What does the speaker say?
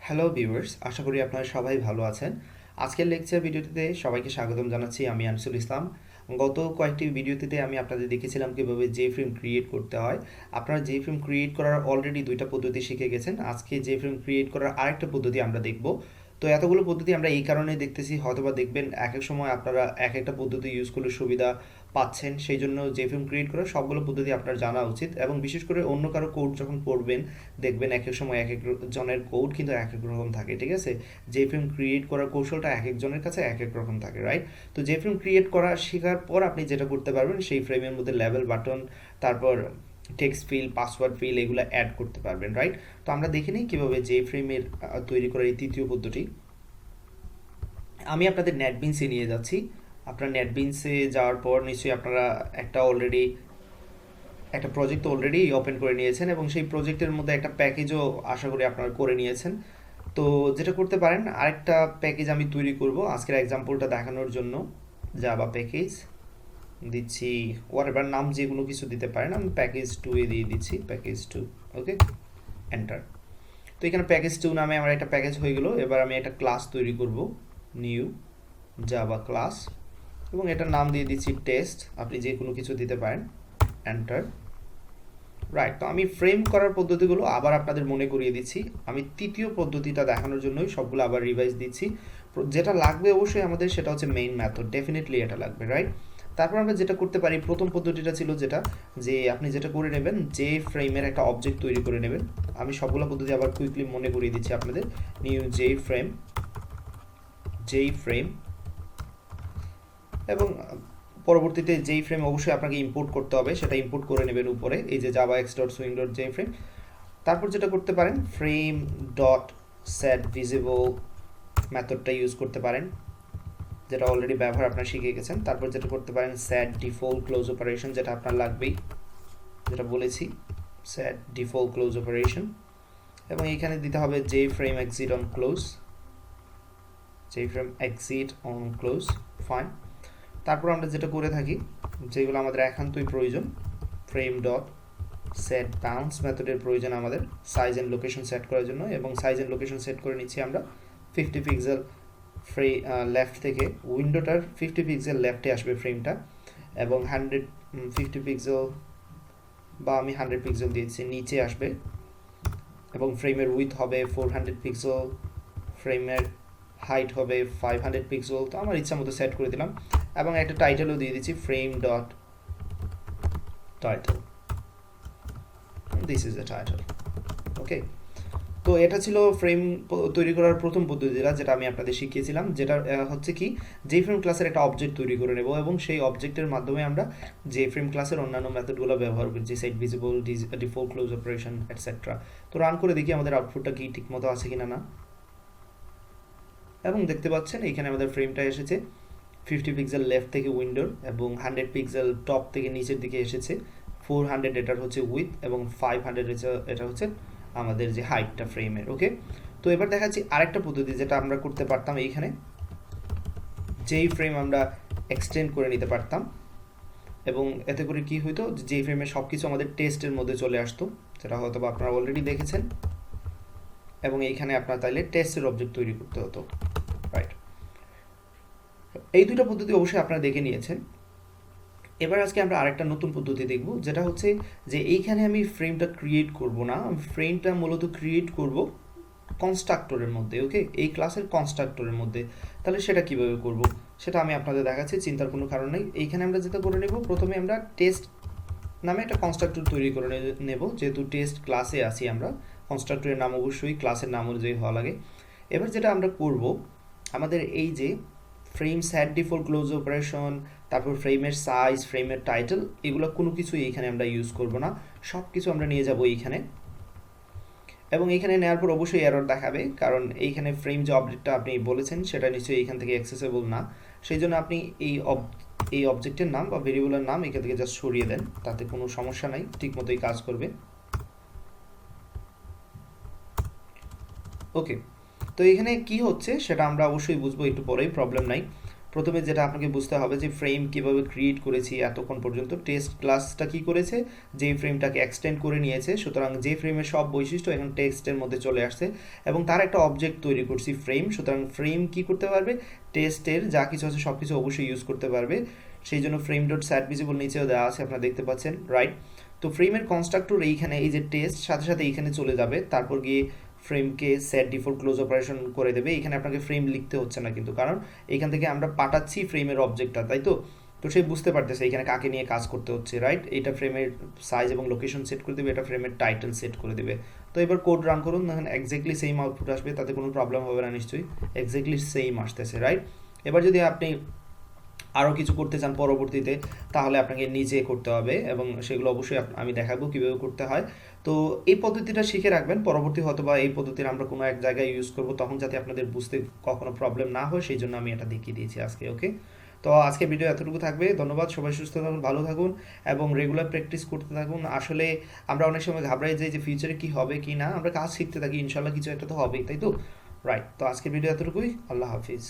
Hello viewers, আশা করি আপনারা সবাই ভালো আছেন। আজকের লেকচার ভিডিওটিতে সবাইকে স্বাগতম জানাচ্ছি। আমি আনিসুল ইসলাম। গত কয়েকটি ভিডিওতে আমি আপনাদের দেখিয়েছিলাম কিভাবে জে ফ্রেম ক্রিয়েট করতে হয়। আপনারা জে ফ্রেম ক্রিয়েট করার অলরেডি দুইটা পদ্ধতি শিখে গেছেন। আজকে জে ফ্রেম ক্রিয়েট করার আরেকটা পদ্ধতি আমরা দেখব। তো এতগুলো পদ্ধতি আমরা এই কারণে দেখতেছি, হয়তোবা দেখবেন এক এক সময় আপনারা এক একটা পদ্ধতি ইউজ করলে সুবিধা পাচ্ছেন, সেই জন্য জেফ্রেম ক্রিয়েট করার সবগুলো পদ্ধতি আপনার জানা উচিত। এবং বিশেষ করে অন্য কারো কোড যখন পড়বেন, দেখবেন এক এক সময় এক এক জনের কোড কিন্তু এক এক রকম থাকে, ঠিক আছে? জেফ্রেম ক্রিয়েট করার কৌশলটা এক একজনের কাছে এক এক রকম থাকে, রাইট? তো জেফ্রেম ক্রিয়েট করা শেখার পর আপনি যেটা করতে পারবেন, সেই ফ্রেমের মধ্যে লেভেল বাটন, তারপর টেক্সট ফিল, পাসওয়ার্ড ফিল, এগুলো অ্যাড করতে পারবেন, রাইট? তো আমরা দেখে নিই কীভাবে জে ফ্রেমের তৈরি করার এই তৃতীয় পদ্ধতি। আমি আপনাদের নেটবিনসে নিয়ে যাচ্ছি। আপনার নেটবিনসে যাওয়ার পর নিশ্চয়ই আপনারা একটা প্রজেক্ট অলরেডি ওপেন করে নিয়েছেন এবং সেই প্রজেক্টের মধ্যে একটা প্যাকেজও আশা করি আপনারা করে নিয়েছেন। তো যেটা করতে পারেন, আরেকটা প্যাকেজ আমি তৈরি করব আজকের এক্সাম্পলটা দেখানোর জন্য। জাভা প্যাকেজ দিচ্ছি, ওয়ারেভার নাম যে কোনো কিছু দিতে পারেন। আমি প্যাকেজ 2 এ দিয়ে দিচ্ছি, প্যাকেজ 2। ওকে, এন্টার। তো এখানে প্যাকেজ 2 নামে আমার একটা প্যাকেজ হয়ে গেল। এবার আমি একটা ক্লাস তৈরি করব, নিউ জাভা ক্লাস, এবং এটার নাম দিয়ে দিচ্ছি টেস্ট। আপনি যে কোনো কিছু দিতে পারেন, এন্টার। রাইট, তো আমি ফ্রেম করার পদ্ধতিগুলো আবার আপনাদের মনে করিয়ে দিচ্ছি। আমি তৃতীয় পদ্ধতিটা দেখানোর জন্যই সবগুলো আবার রিভাইজ দিচ্ছি। যেটা লাগবে অবশ্যই আমাদের, সেটা হচ্ছে মেইন মেথড, ডেফিনেটলি এটা লাগবে, রাইট? তারপর আমরা যেটা করতে পারি, প্রথম পদ্ধতিটা ছিল যেটা, যে আপনি যেটা করে নেবেন, যে ফ্রেমের একটা অবজেক্ট তৈরি করে নেবেন। আমি সবগুলো পদ্ধতি আবার কুইকলি মনে করিয়ে দিচ্ছি আপনাদের। নিউ জে ফ্রেম, এবং পরবর্তীতে যেই ফ্রেম অবশ্যই আপনাকে ইম্পোর্ট করতে হবে, সেটা ইম্পোর্ট করে নেবেন উপরে, এই যে Java x dot swing dot j frame. তারপর যেটা করতে পারেন, ফ্রেম ডট সেট ভিজিবল মেথডটা ইউজ করতে পারেন, যেটা অলরেডি ব্যবহার আপনারা শিখে গেছেন। তারপর যেটা করতে পারেন, সেট ডিফল্ট ক্লোজ অপারেশন, যেটা আপনার লাগবেই, যেটা বলেছি, সেট ডিফল্ট ক্লোজ অপারেশন। এবং এইখানে দিতে হবে J frame exit on close, J frame exit on close, fine. তারপর আমরা যেটা করে থাকি, যেগুলো আমাদের একান্তই প্রয়োজন, ফ্রেম ডট সেট বাউন্স মেথডের প্রয়োজন আমাদের সাইজ অ্যান্ড লোকেশন সেট করার জন্য। এবং সাইজ অ্যান্ড লোকেশন সেট করে নিচ্ছি আমরা 50 পিক্সেল লেফট থেকে, উইন্ডোটার 50 পিক্সেল লেফটে আসবে ফ্রেমটা, এবং 150 পিক্সেল, বা আমি 100 পিক্সেল দিয়েছি, নিচে আসবে। এবং ফ্রেমের উইথ হবে 400 পিক্সেল, ফ্রেমের হাইট হবে 500 পিক্সেল। তো আমার ইচ্ছা মতো সেট করে দিলাম। এবং একটা টাইটেলও দিয়ে দিচ্ছি, frame dot title, this is the title. Okay, তো এটা ছিল ফ্রেম তৈরি করার প্রথম পদ্ধতিটা, যেটা আমি আপনাদের শিখিয়েছিলাম, যেটা হচ্ছে কি, জে ফ্রেম ক্লাসের একটা অবজেক্ট তৈরি করে নেব এবং সেই অবজেক্টের মাধ্যমে আমরা জে ফ্রেম ক্লাসের অন্যান্য মেথডগুলো ব্যবহার করছি, set visible, default close operation, etcetera. তো রান করে দেখি আমাদের আউটপুটটা কি ঠিক মতো আছে কিনা না। এবং দেখতে পাচ্ছেন এখানে আমাদের ফ্রেমটা এসেছে 50 পিক্সেল লেফট থেকে উইন্ডোর, এবং 100 পিক্সেল টপ থেকে নিচের দিকে এসেছে। 400 এটার হচ্ছে উইথ, এবং 500 এটা হচ্ছে আমাদের যে হাইটটা ফ্রেমের। ওকে, তো এবার দেখাচ্ছি আরেকটা পদ্ধতি, যেটা আমরা করতে পারতাম এইখানে, যেই ফ্রেম আমরা এক্সটেন্ড করে নিতে পারতাম, এবং এতে করে কি হইতো, যেই ফ্রেমে সব কিছু আমাদের টেস্টের মধ্যে চলে আসতো, যেটা হয়তো বা আপনারা অলরেডি দেখেছেন। এবং এইখানে আপনার তাইলে টেস্টের অবজেক্ট তৈরি করতে হতো, রাইট? এই দুটো পদ্ধতি অবশ্যই আপনারা দেখে নিয়েছেন। এবার আজকে আমরা আরেকটা নতুন পদ্ধতি দেখব, যেটা হচ্ছে যে এইখানে আমি ফ্রেমটা ক্রিয়েট করব না, ফ্রেমটা মূলত ক্রিয়েট করব কনস্ট্রাক্টরের মধ্যে। ওকে, এই ক্লাসের কনস্ট্রাক্টরের মধ্যে। তাহলে সেটা কিভাবে করব, সেটা আমি আপনাদের দেখাচ্ছি, চিন্তার কোনো কারণ নেই। এইখানে আমরা যেটা করে নেব, প্রথমে আমরা টেস্ট নামে একটা কনস্ট্রাক্টর তৈরি করে নেব, যেহেতু টেস্ট ক্লাসে আছি আমরা। কনস্ট্রাক্টরের নাম অবশ্যই ক্লাসের নাম অনুযায়ী হওয়া লাগে। এবার যেটা আমরা করব, আমাদের এই যে frame set default close operation, তারপর ফ্রেমের সাইজ, ফ্রেমের টাইটেল, এগুলো কোনো কিছুই এইখানে আমরা ইউজ করব না, সব কিছু আমরা নিয়ে যাব এইখানে। এবং এইখানে নেওয়ার পর অবশ্যই এরর দেখাবে, কারণ এইখানে ফ্রেম যে অবজেক্টটা আপনি বলেছেন, সেটা নিশ্চয়ই এইখান থেকে অ্যাক্সেসেবল না। সেই জন্য আপনি এই অবজেক্টের নাম বা ভেরিয়েবলের নাম এখান থেকে জাস্ট সরিয়ে দেন, তাতে কোনো সমস্যা নাই, ঠিক মতোই কাজ করবে। ওকে, তো এখানে কি হচ্ছে সেটা আমরা অবশ্যই বুঝবো একটু পরেই, প্রবলেম নাই। প্রথমে যেটা আপনাকে বুঝতে হবে যে ফ্রেম কীভাবে ক্রিয়েট করেছি এতক্ষণ পর্যন্ত। টেক্সট ক্লাসটা কী করেছে, যেই ফ্রেমটাকে এক্সটেন্ড করে নিয়েছে, সুতরাং যে ফ্রেমের সব বৈশিষ্ট্য এখন টেক্সটের মধ্যে চলে আসছে এবং তার একটা অবজেক্ট তৈরি করছি ফ্রেম। সুতরাং ফ্রেম কী করতে পারবে, টেক্সটের যা কিছু আছে সব কিছু অবশ্যই ইউজ করতে পারবে। সেই জন্য ফ্রেম ডট সেট ভিজিবল নিচেও দেওয়া আছে, আপনারা দেখতে পাচ্ছেন, রাইট। তো ফ্রেমের কনস্ট্রাক্টর এইখানে এই যে টেক্সট সাথে সাথে এইখানে চলে যাবে, তারপর গিয়ে ফ্রেমকে সেট ডিফল্ট ক্লোজ অপারেশন করে দেবে। এখানে আপনাকে ফ্রেম লিখতে হচ্ছে না কিন্তু, কারণ এখান থেকে আমরা পাঠাচ্ছি ফ্রেমের অবজেক্টটা, তাই তো। তো সে বুঝতে পারতেছে এখানে কাকে নিয়ে কাজ করতে হচ্ছে, রাইট। এটা ফ্রেমের সাইজ এবং লোকেশন সেট করে দেবে, এটা ফ্রেমের টাইটেল সেট করে দেবে। তো এবার কোড রান করুন, দেখেন এক্স্যাক্টলি সেম আউটপুট আসবে, তাতে কোনো প্রবলেম হবে না নিশ্চয়ই, এক্স্যাক্টলি সেম আসতেছে, রাইট। এবার যদি আপনি আরও কিছু করতে চান পরবর্তীতে, তাহলে আপনাকে নিজে করতে হবে এবং সেগুলো অবশ্যই আমি দেখাবো কীভাবে করতে হয়। তো এই পদ্ধতিটা শিখে রাখবেন, পরবর্তী হয়তো বা এই পদ্ধতির আমরা কোনো এক জায়গায় ইউজ করব, তখন যাতে আপনাদের বুঝতে কখনো প্রবলেম না হয়, সেই জন্য আমি এটা দেখিয়ে দিয়েছি আজকে, ওকে। তো আজকে ভিডিও এতটুকু থাকবে, ধন্যবাদ, সবাই সুস্থ থাকুন, ভালো থাকুন এবং রেগুলার প্র্যাকটিস করতে থাকুন। আসলে আমরা অনেক সময় ঘাবড়াই যাই যে ফিউচারে কী হবে কি না, আমরা কাজ শিখতে থাকি, ইনশাল্লাহ কিছু একটা তো হবেই, তাই তো, রাইট। তো আজকের ভিডিও এতটুকুই, আল্লাহ হাফিজ।